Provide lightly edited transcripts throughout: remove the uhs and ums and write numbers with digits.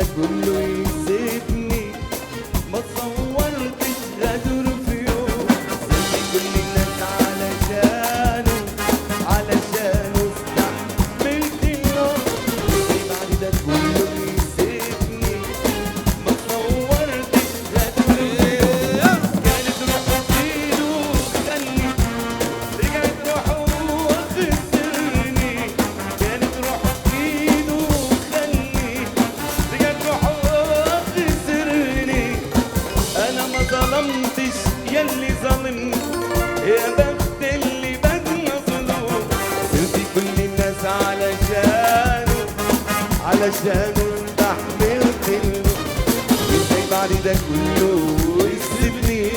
ده كله يسيبني ما تصورتش غدر في يوم سيبني كل الناس علشانه استحملت النار ازاي بعد ده كله يسيبني ما تصورتش غدر في يوم كانت روحه في ايده خلي رجعت روحه وخسرني كانت روحه في ايده خلي رجعت روحه وخسرني انا ما ظلمتش ياللي ظلمني يا بخت اللي بات مظلوم سبت كل الناس علشانه استحملت اللوم ازاي بعد ده كله يسيبني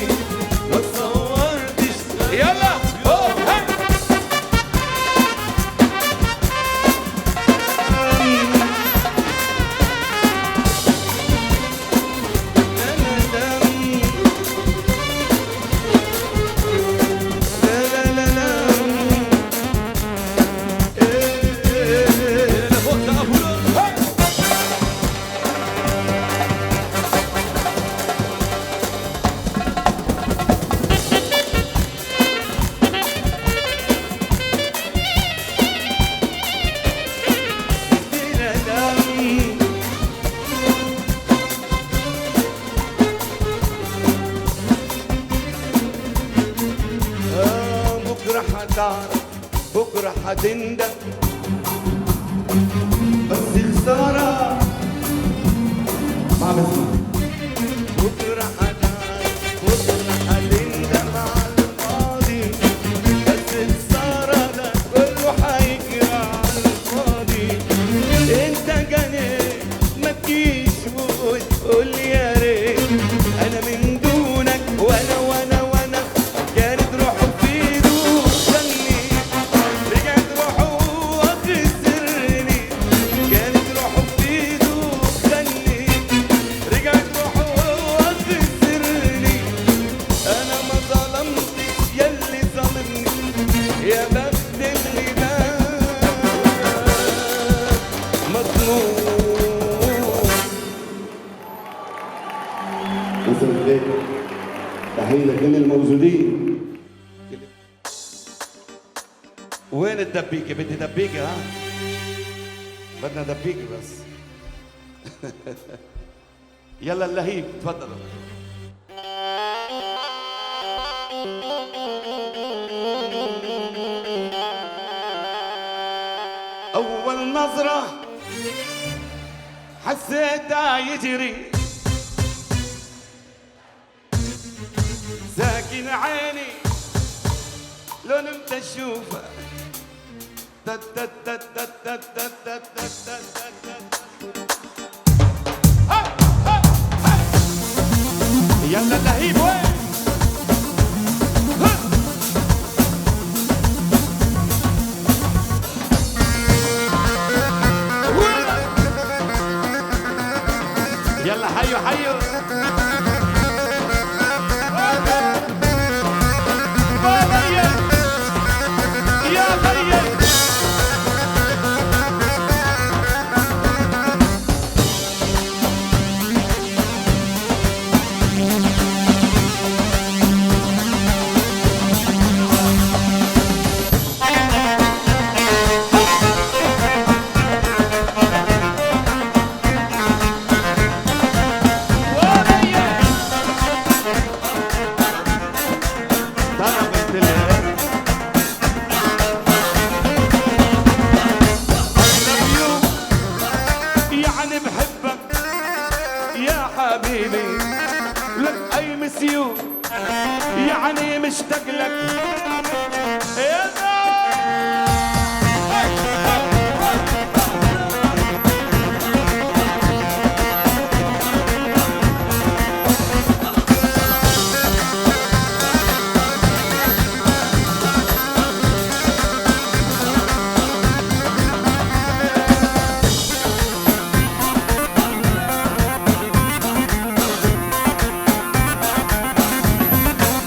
ما تصورتش يلا بكرة هتعرف بكرة هتندم بس خسارة ما بسمع بكرة هتعرف بكرة هتندم على الفاضي بس خسارة ده كله هيجري على الفاضي انت جنيت ما تجيش وتقول يا ريت انا من دونك وانا كانت روحه في ايده خلي رجعت روحه وخسرني كانت روحه في ايده خلي رجعت روحه وخسرني انا ما ظلمتش ياللي ظلمني يا بخت اللي بات مظلوم. مساء الخير، تحية لكل الموجودين. وين الدبيكة؟ بدي دبيكة ها؟ بدنا دبيكة بس. يلا اللهيب تفضلوا. أول نظرة حسيتها يجري ساكن عيني لو نمت اشوفه يلا اللهيب وين يلا حيو حيو حبيبي لك اي مسيو يعني مشتاق لك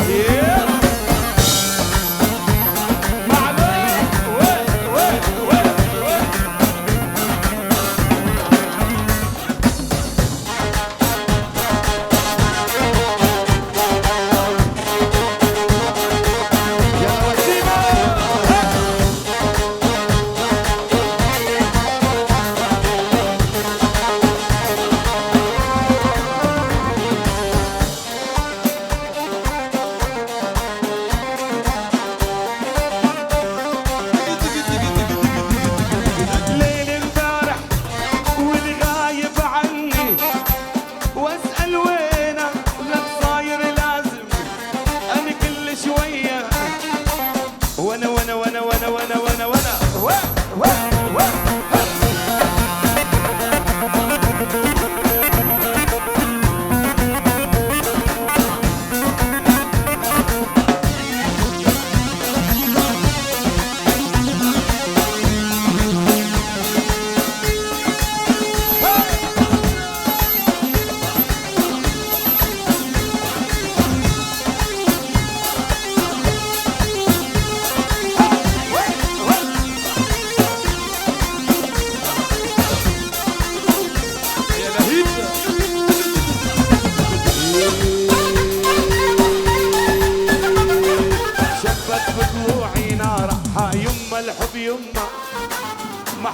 يا معلوم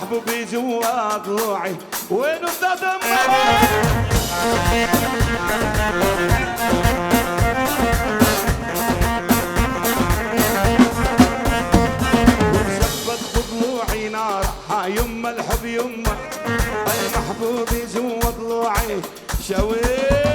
محبوبي جوا ضلوعي وينو صدم وشبت بضلوعي نار ها يما الحب يما اي محبوبي جوا ضلوعي شويت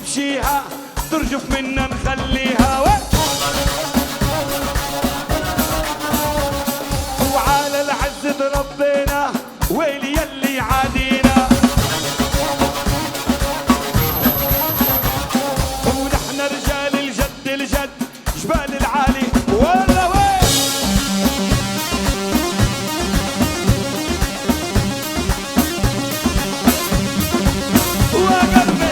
نمشيها ترجف منا نخليها وعلى العز ربنا ويلي يلي عادينا ونحن رجال الجد الجد جبال العالي ولا وين وقلبي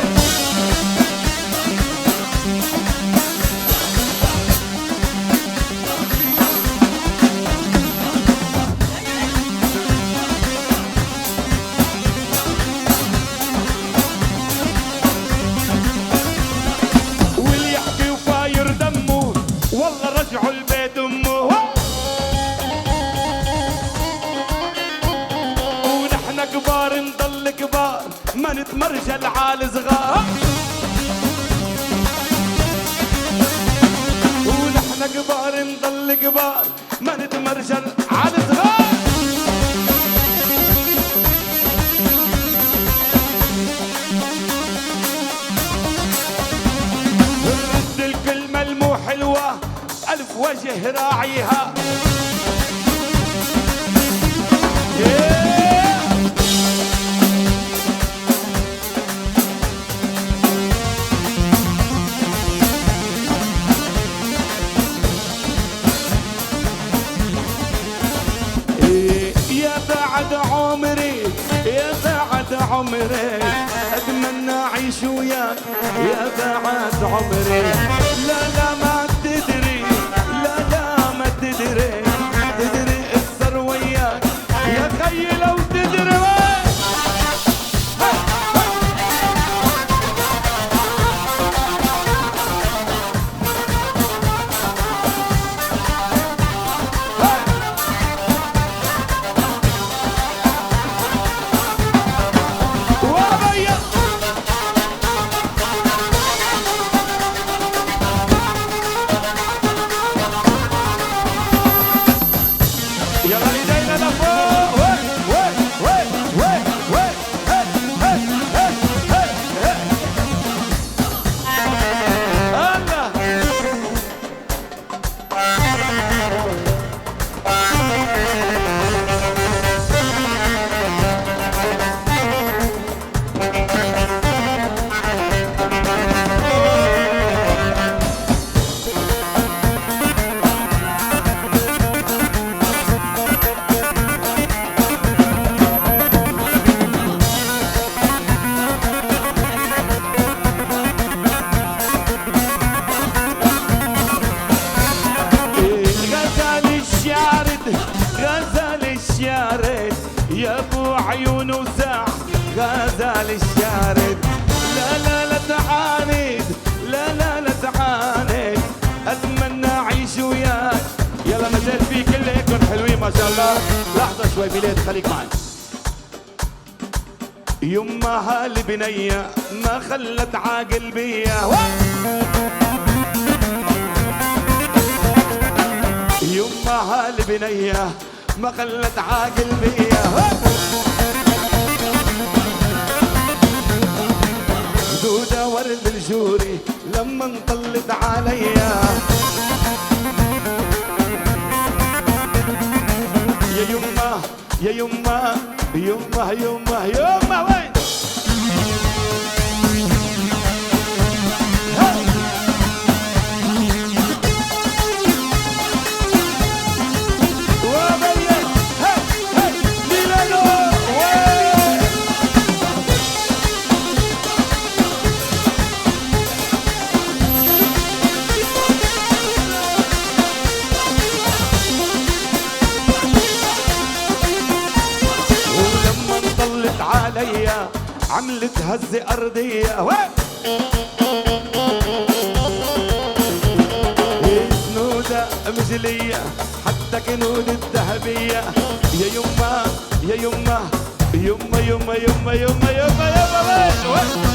والله رجعوا البيت امه ونحن كبار نضل كبار ما نتمرجل على صغار ونحن كبار نضل كبار ما نتمرجل على صغار ورد الكلمة المو حلوة ألف وجه راعيها يا بعد عمري يا بعد عمري أتمنى أعيش وياك يا بعد عمري لا لا ما تدري تدري السر وياك يا خي لو تدري يلا ايدينا لفوق وي وي وي وي وي الله يا ابو عيون وساع غزال الشارد لا لا لا تعاند لا لا لا تعاند اتمنى اعيش وياك يلا ما زال في كل هيكم حلوين ما شاء الله لحظه شوي بلاد خليك معي يما هالبنيه ما خلت عاقل بيا يما هالبنيه ما خلت عاقل بيا دودة ورد الجوري لما انطلت عليا يا يما يا يما يما يما يما وين ميلاد عملت هزة أرضية وين سنودة مجلية حتى كنود الذهبية يا يما يا يما يما يما يما يما يما يما وين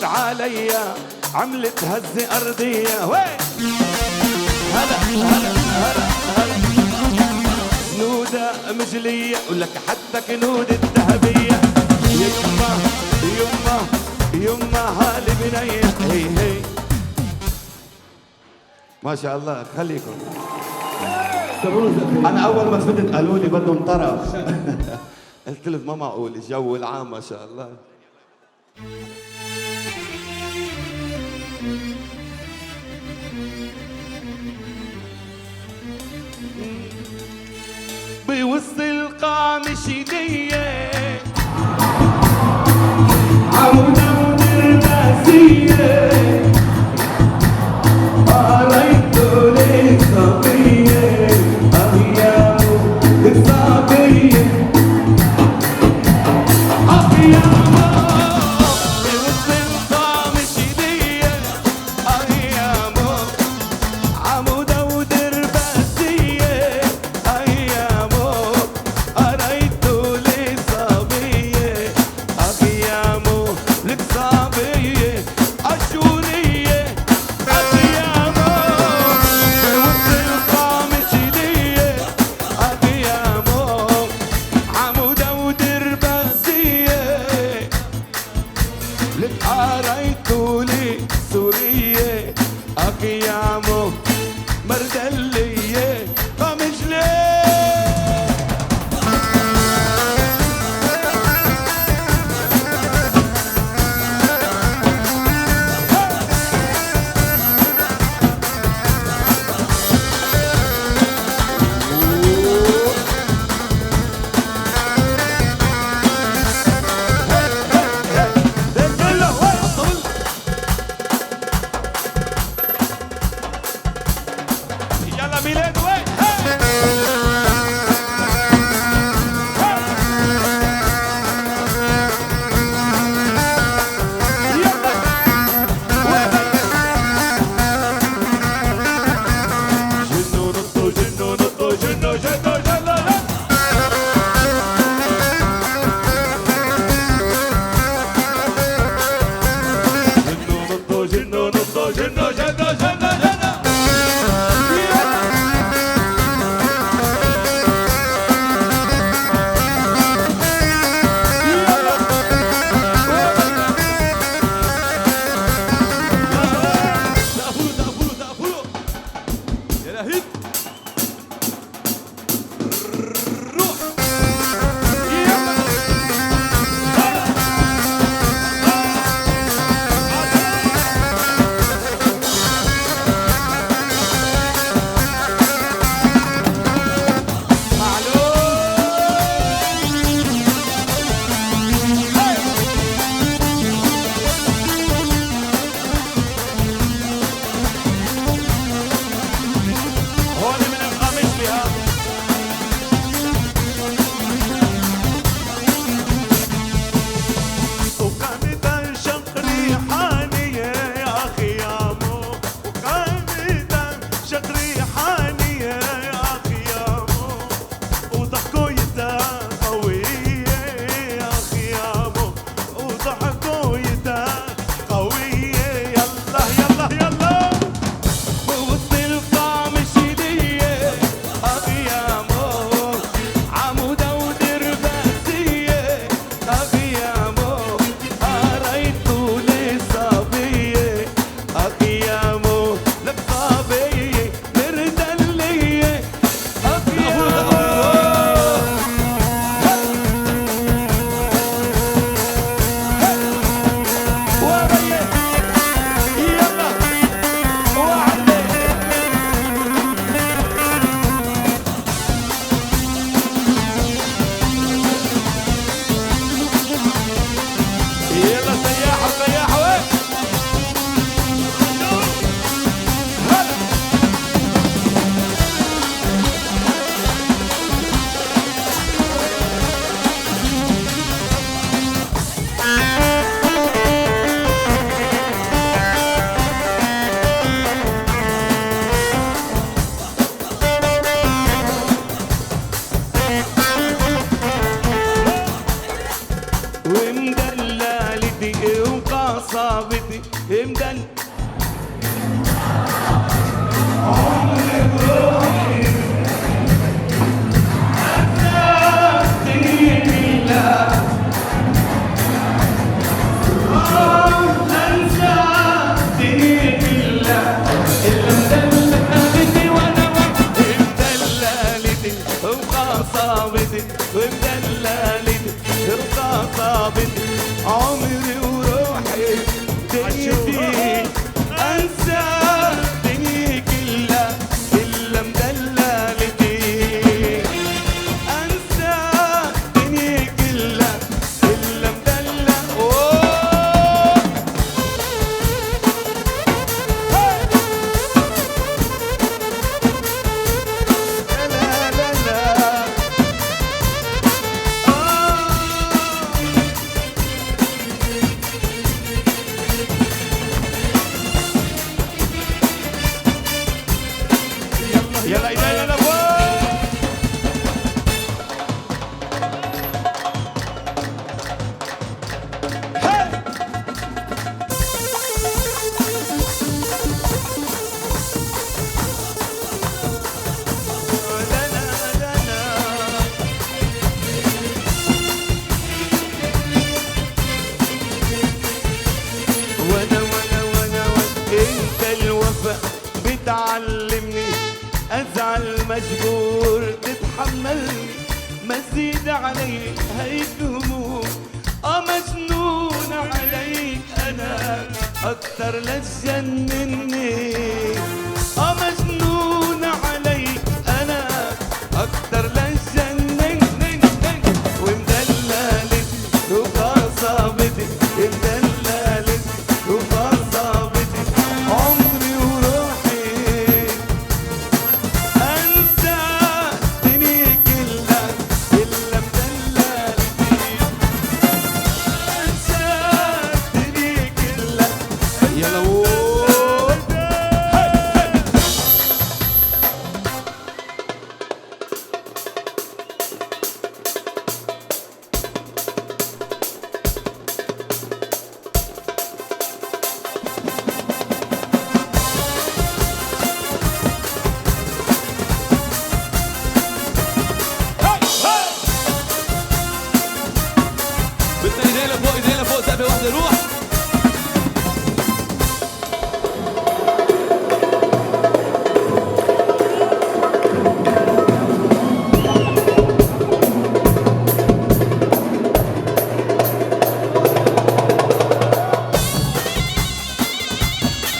عليا عملت هزة أرضية وين هلا هلا هلا هلا سنودة مجلية ولك حتى كنود الذهبية يما يما يما هالي بنية هي هي ما شاء الله خليكم. أنا أول ما فتت قالوا لي بدهم طرف قلت لهم ما معقول الجو العام ما شاء الله. بوسط القامش ايديه عودة ودرباسية قريته ليك صبية أيامه الصبية أيامه بوسط القامش ايديه أيامه عودة ودرباسية أيامه قريته ليك وخصابتي مدل عمري وروحي دنيتي انسى دنيا كلها الا مدللتي انسى دنيا كلها الا مدلل لا لا لا يلا يلا يلا وانا انت الوفا بتعلمني ازعل مجبور تتحملني مزيد علي هيك هموم مجنون عليك انا اكتر لا تجنني مجنون عليك انا اكتر لا تجنني ومدللتي وخصابتي مدللتي وخصابتي عمري وروحي انسى دنيا كلها الا مدللتي انسى دنيا كلها يلا بالتاني ايدينا فوق سقف واحدة روح.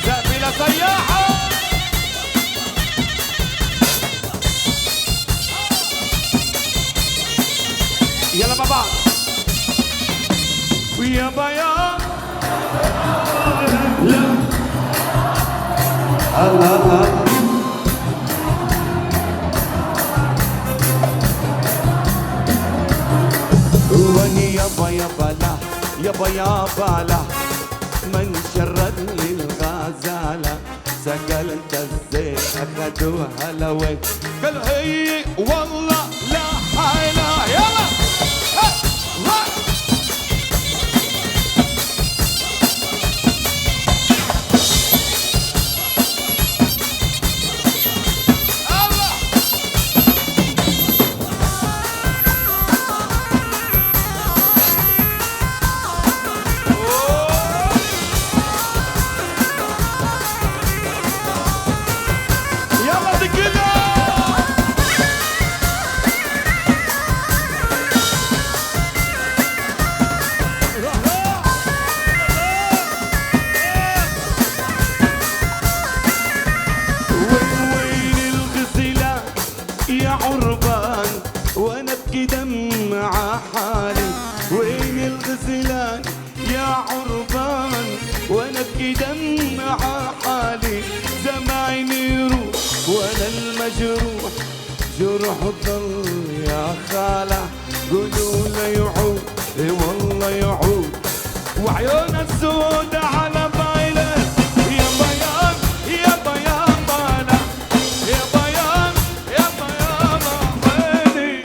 سقفي سياحة يلا مع بعض ويا بيان الله واني يابا لا يابا لا من شرد لي الغزالة سقلت الزيت اخدوها لوين قال هي والله لا حيلة يلا يلا تكلم وين الغزلة يا عربان وانا ابكي دمع حالي وين الغزلان يا عربان وانا ابكي دمع حالي زمايني يروح وانا المجروح جرح الضل يا خالة قولوا له يعود اي والله يعود وعيون السود على بايله يا بيان يا بيان بالا يا بيان يا بيان عيني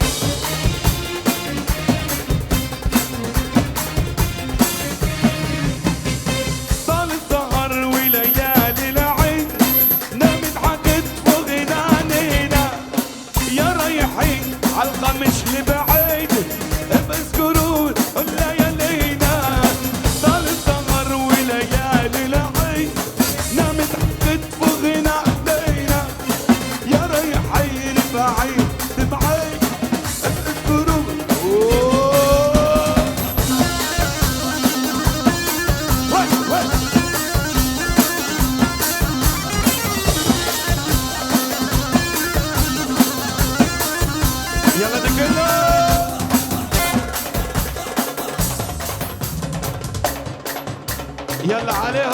يلا عليه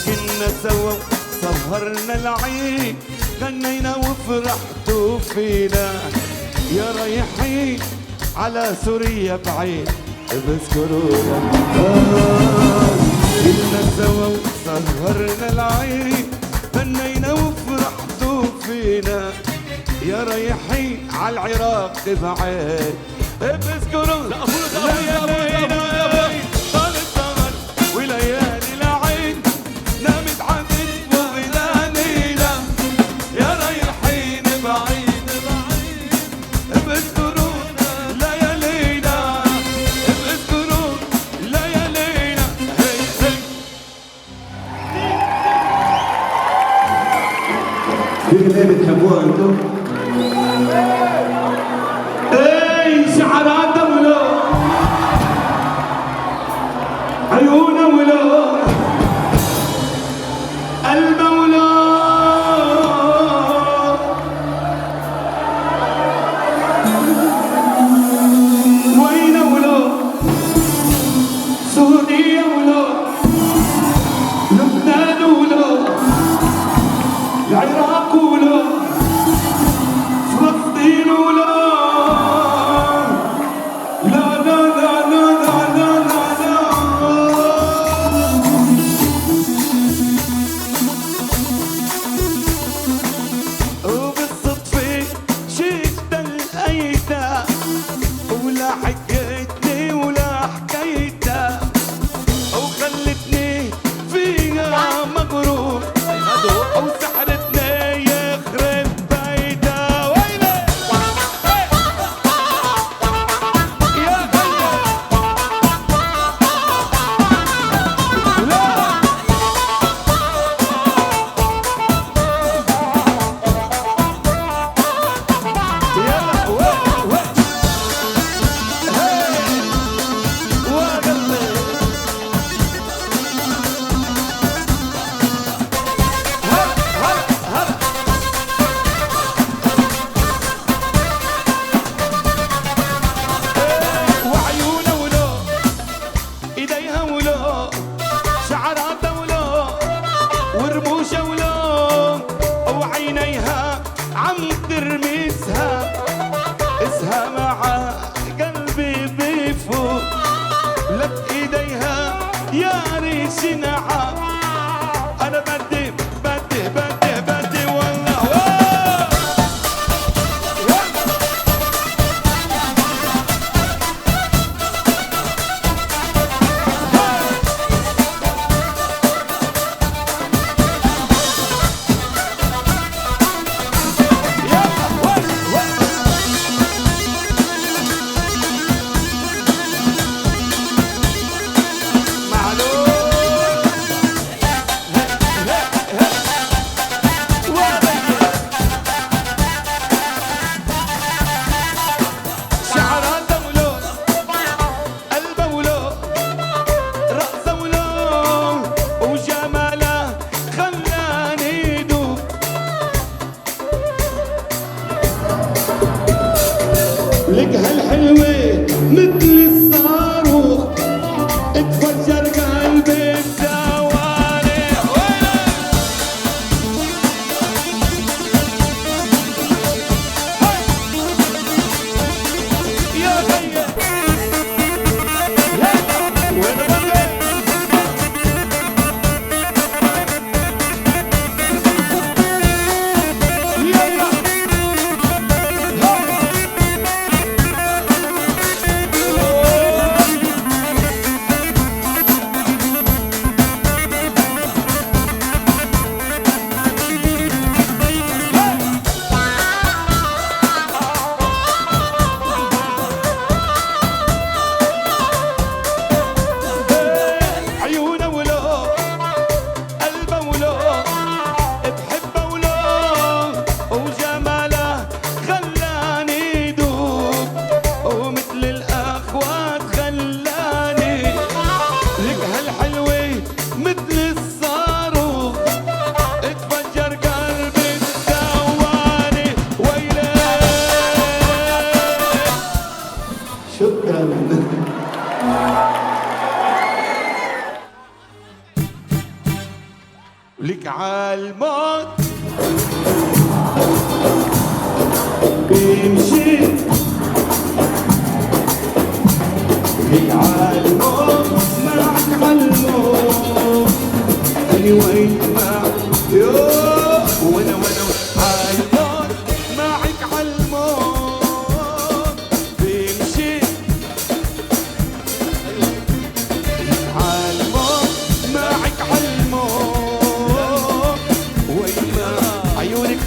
كنا سوا سهرنا العيد غنينا وفرحتوا فينا يا رايحين على سوريا بعيد بذكرونا كنا سوا سهرنا العيد غنينا وفرحتوا فينا يا رايحين على العراق بعيد بذكرونا ليالينا طال السهر وليالي العيد نامت عدد وغلانينا يا رايحين بعيد بذكرون ليالينا بذكرون ليالينا هي هي في غنية بتحبوها انتم؟ اي شعرات ولو عيونه ولو قلبه ولو وينه ولو سوريا ولو لبنان ولو العراق ولو فلسطين ولو لا لا لا لا لا لا لا لا وبالصدفة شفت الأيتا ولا حكيتني ولا حكيتها وخلتني فيها مغرور وسحرتني يخرب بيتها ويلي يا خيي لا يلا وين وين هي وقلبي هلا هلا وعيونه ولو ايديها ولو شعراتها ولو ورموشها ولو وعينيها عم ترمسها اسها مع قلبي بيفوت لك ايديها يا ريش نعم انا بدي بدي بدي بدي والله شعراتها ولو قلبها ولو رأسها ولو وجمالها خلاني دوب لك هالحلوة مثل الصاروخ اتفجر قلبي بثواني يا غير وين بدك يلا الموت بيمشي عالموت معك عالموت أني وين معك وانا عالموت معك عالموت بيمشي عالموت معك عالموت وين ما عيونك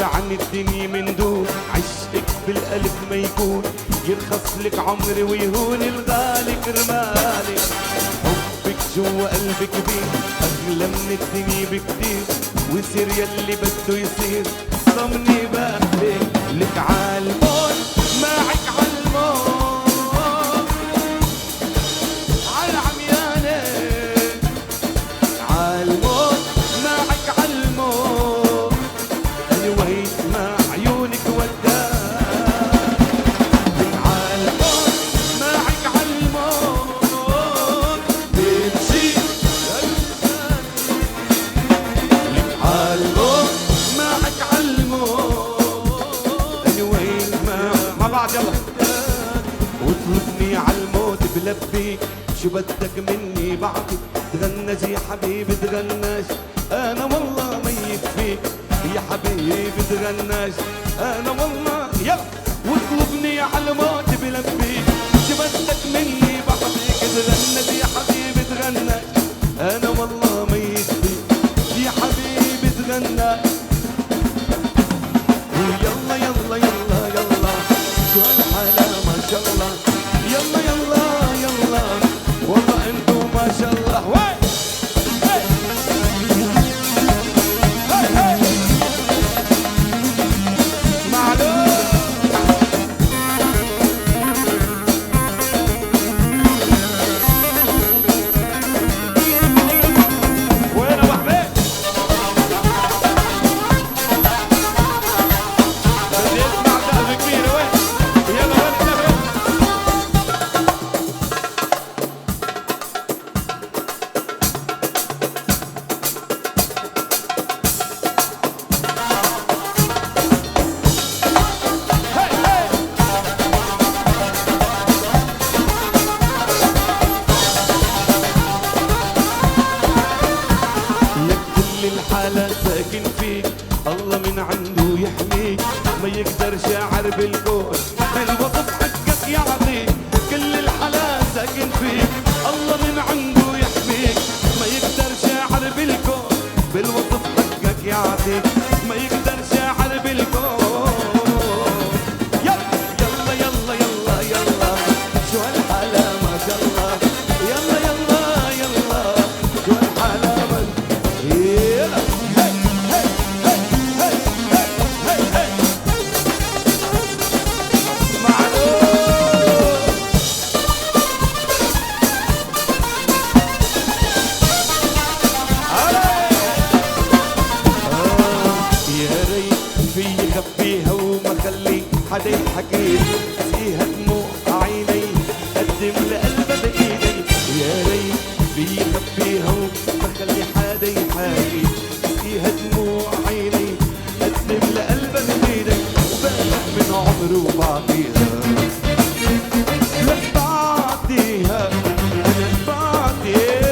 عن الدنيا من دون عشقك بالقلب ما يكون يرخص لك عمري ويهون الغالي كرمالك حبك جوا قلبي كبير أغلى من الدنيا بكتير ويصير يلي بده يصير ضمني بالك لك عالموت معك عالموت عالعميانة عالموت معك عالموت أنا وين ما عيونك وداك عالموت معك عالموت بمشي لك عالموت معك عالموت أنا وين ما مع بعض يلا واطلبني عالموت بلبيك شو بدك مني بعطيك تغنج يا حبيبي تغنج أنا والله ميت فيك يا حبيبي تغنج انا والله يلا واطلبني على الموت بلبيك شو بدك مني بعطيك تغنج يا حبيبي تغنج انا والله ميت فيك يا حبيبي تغنج يلا يلا يلا يلا شو هالحلا ما شاء الله يلا يلا يلا والله انتو ما شاء الله وين الحالة ساكن فيك الله من عنده يحميك ما يقدر شاعر بالكون بالوصف حقك يعطيك كل الحالة ساكن فيك الله من عنده يحميك ما يقدر شاعر بالكون بالوصف حقك يعطيك ما يقدر شاعر بالكون يلا يلا يلا يلا يلا شو هالحالة ما شاء الله يلا يلا يلا شو هالحالة حدا يحكي فيها دموع عيني قدم لقلبك ايدي يا ريت في خبيها وما خلي حدا يحكي فيها دموع عيني قدم لقلبك ايدي وبقى من عمره وبعطيها لا بعطيها انا بعطيها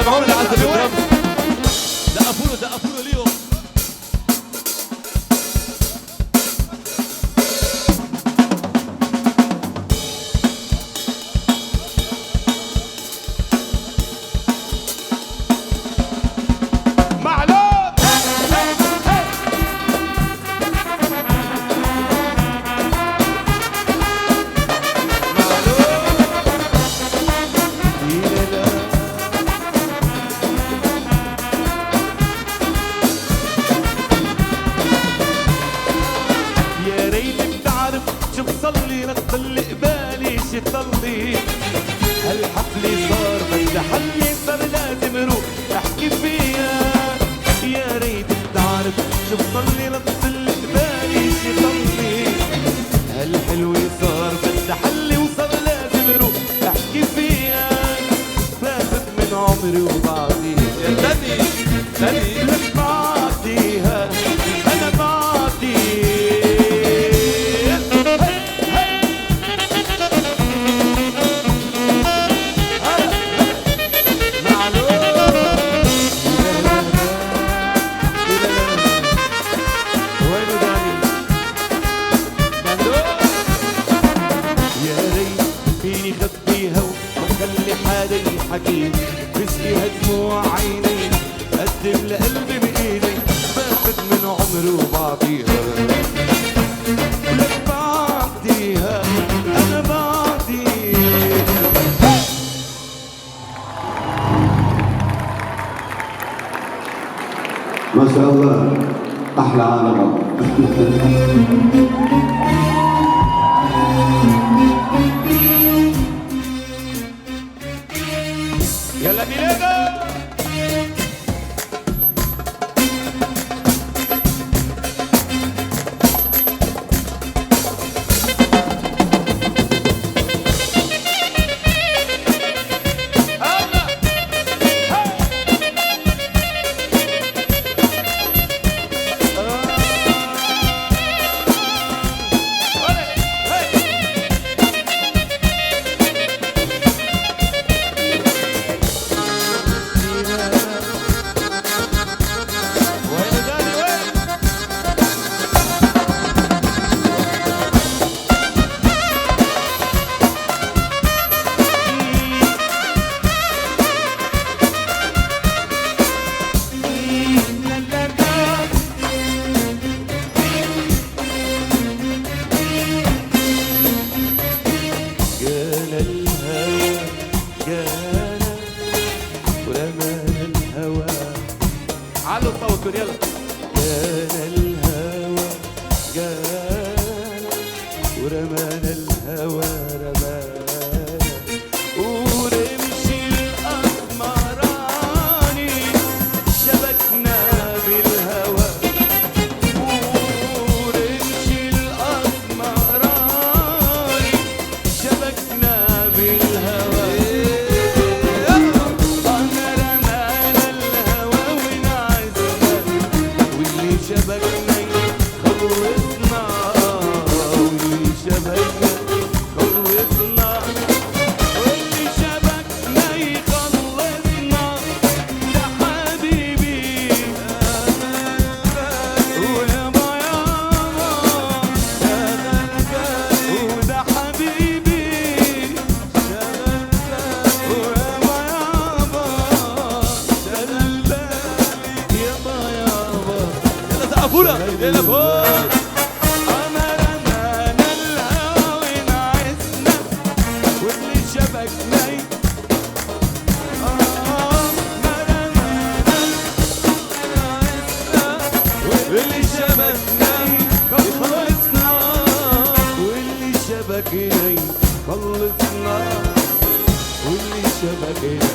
سمعونا العزف بالدرم. دقفوا له ليهم. طل قبالي شي طلي هالحفلة صار بدها حل صار لازم روح احكي فيها يا ريت تعرف شو بصلي لطل قبالي شي طلي هالحلوة صار بدها حل وصار لازم روح احكي فيها فاتت من عمري وبعديها استني لك بعديها انا بعديها حكيم بسقيها دموع عيني قدم لقلبي بايدي فاتت من عمري وبعطيها لك بعطيها انا بعطيها. ما شاء الله احلى عالم. يلا ميلادو علوا صوتكم يلا. كان الهوى جانا ورمانا الهوى رمانا ورمشي الأسمراني شبكنا بالهوى ورمشي الأسمراني شبكنا بالهوى شبكنا خلصنا واللي شبكنا خلصنا واللي شبكنا يخلصنا ده حبيبي ويابا يابا وده حبيبي ويابا يابا يابا يابا دقفونا يلا فوق. أمرنا الهوى ونعسنا واللي شبكنا واللي شبكنا خلصنا واللي شبكنا خلصنا واللي شبكنا